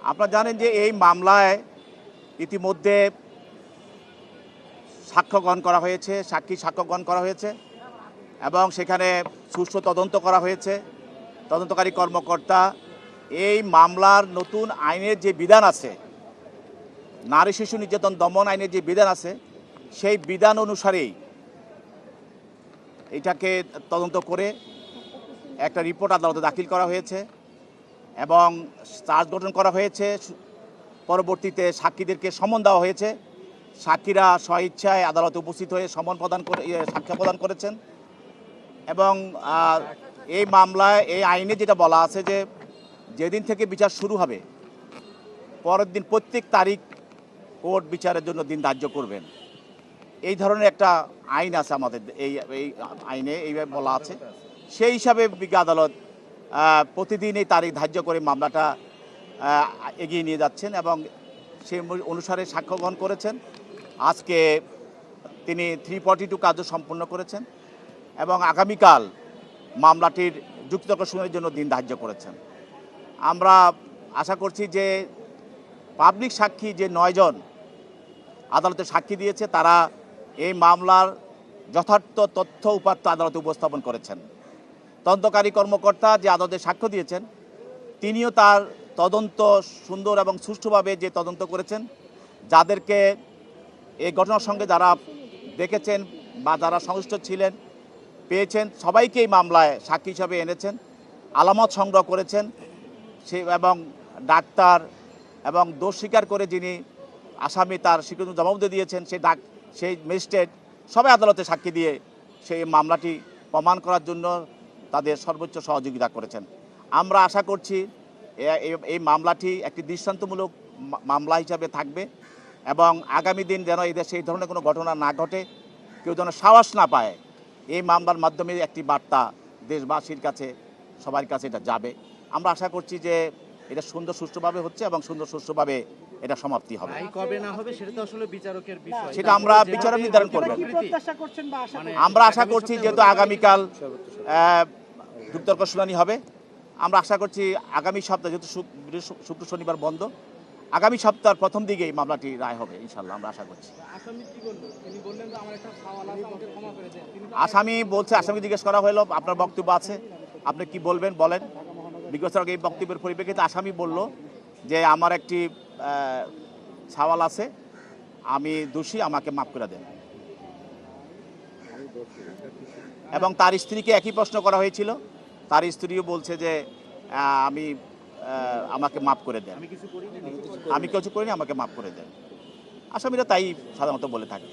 আপনারা জানেন যে এই মামলায় ইতিমধ্যে সাক্ষ্য গ্রহণ করা হয়েছে, সাক্ষ্য গ্রহণ করা হয়েছে এবং সেখানে সুষ্ঠু তদন্ত করা হয়েছে। তদন্তকারী কর্মকর্তা এই মামলার নতুন আইনের যে বিধান আছে, নারী শিশু নির্যাতন দমন আইনের যে বিধান আছে, সেই বিধান অনুসারেই এটাকে তদন্ত করে একটা রিপোর্ট আদালতে দাখিল করা হয়েছে এবং চার্জ গঠন করা হয়েছে। পরবর্তীতে সাক্ষীদেরকে সমন দেওয়া হয়েছে। সাক্ষীরা স্বইচ্ছায় আদালতে উপস্থিত হয়ে সমন প্রদান করে সাক্ষ্য প্রদান করেছেন এবং এই মামলায় এই আইনে যেটা বলা আছে যে যেদিন থেকে বিচার শুরু হবে পরের দিন প্রত্যেক তারিখ কোর্ট বিচারের জন্য দিন ধার্য করবেন। এই ধরনের একটা আইন আছে আমাদের এই আইনে এইভাবে বলা আছে। সেই হিসাবে বিজ্ঞ আদালত প্রতিদিন এই তারিখ ধার্য করে মামলাটা এগিয়ে নিয়ে যাচ্ছেন এবং সেই অনুসারে সাক্ষ্য গ্রহণ করেছেন। আজকে তিনি 342 কার্য সম্পন্ন করেছেন এবং আগামীকাল মামলাটির যুক্তিতর্ক শুনানির জন্য দিন ধার্য করেছেন। আমরা আশা করছি যে পাবলিক সাক্ষী যে 9 জন আদালতে সাক্ষী দিয়েছে তারা এই মামলার যথার্থ তথ্য উপাত্ত আদালতে উপস্থাপন করেছেন। তদন্তকারী কর্মকর্তা যে আদালতে সাক্ষ্য দিয়েছেন তিনিও তার তদন্ত সুন্দর এবং সুষ্ঠুভাবে যে তদন্ত করেছেন, যাদেরকে এই ঘটনার সঙ্গে যারা দেখেছেন বা যারা সংশ্লিষ্ট ছিলেন পেয়েছেন সবাইকে এই মামলায় সাক্ষী হিসাবে এনেছেন, আলামত সংগ্রহ করেছেন সে এবং ডাক্তার এবং দোষ স্বীকার করে যিনি আসামি তার স্বীকৃতি জবাবদিহি দিয়েছেন সেই ম্যাজিস্ট্রেট সবাই আদালতে সাক্ষী দিয়ে সেই মামলাটি প্রমাণ করার জন্য তাদের সর্বোচ্চ সহযোগিতা করেছেন। আমরা আশা করছি এই মামলাটি একটি দৃষ্টান্তমূলক মামলা হিসাবে থাকবে এবং আগামী দিন যেন এই দেশে এই ধরনের কোনো ঘটনা না ঘটে, কেউ যেন সাহস না পায়। এই মামলার মাধ্যমে একটি বার্তা দেশবাসীর কাছে সবার কাছে এটা যাবে। আমরা আশা করছি যে এটা সুন্দর সুষ্ঠুভাবে হচ্ছে এবং সুন্দর সুষ্ঠুভাবে এটা সমাপ্তি হবে। কবে না হবে সেটা তো আসলে বিচারকের বিষয়, সেটা আমরা বিচারক নির্ধারণ করবেন। আমরা আশা করছি যেহেতু আগামীকাল যুক্তিতর্ক শুনানি হবে, আমরা আশা করছি আগামী সপ্তাহে, যেহেতু শুক্র শনিবার বন্ধ, আগামী সপ্তাহের প্রথম দিকে এই মামলাটি রায় হবে ইনশাল্লাহ। আমরা আশা করছি। আসামি বলছে, আসামি জিজ্ঞেস করা হলো আপনার বক্তব্য আছে, আপনি কি বলবেন বলেন। বিজ্ঞাসক এই বক্তব্যের পরিপ্রেক্ষিতে আসামি বলল যে আমার একটি সওয়াল আছে, আমি দোষী, আমাকে মাফ করে দেন। এবং তার স্ত্রীকে একই প্রশ্ন করা হয়েছিল, তার স্ত্রীও বলছে যে আমাকে মাফ করে দেন, আমি কিছু করিনি, আমাকে মাফ করে দেন। আসামিরা তাই সাধারণত বলে থাকে।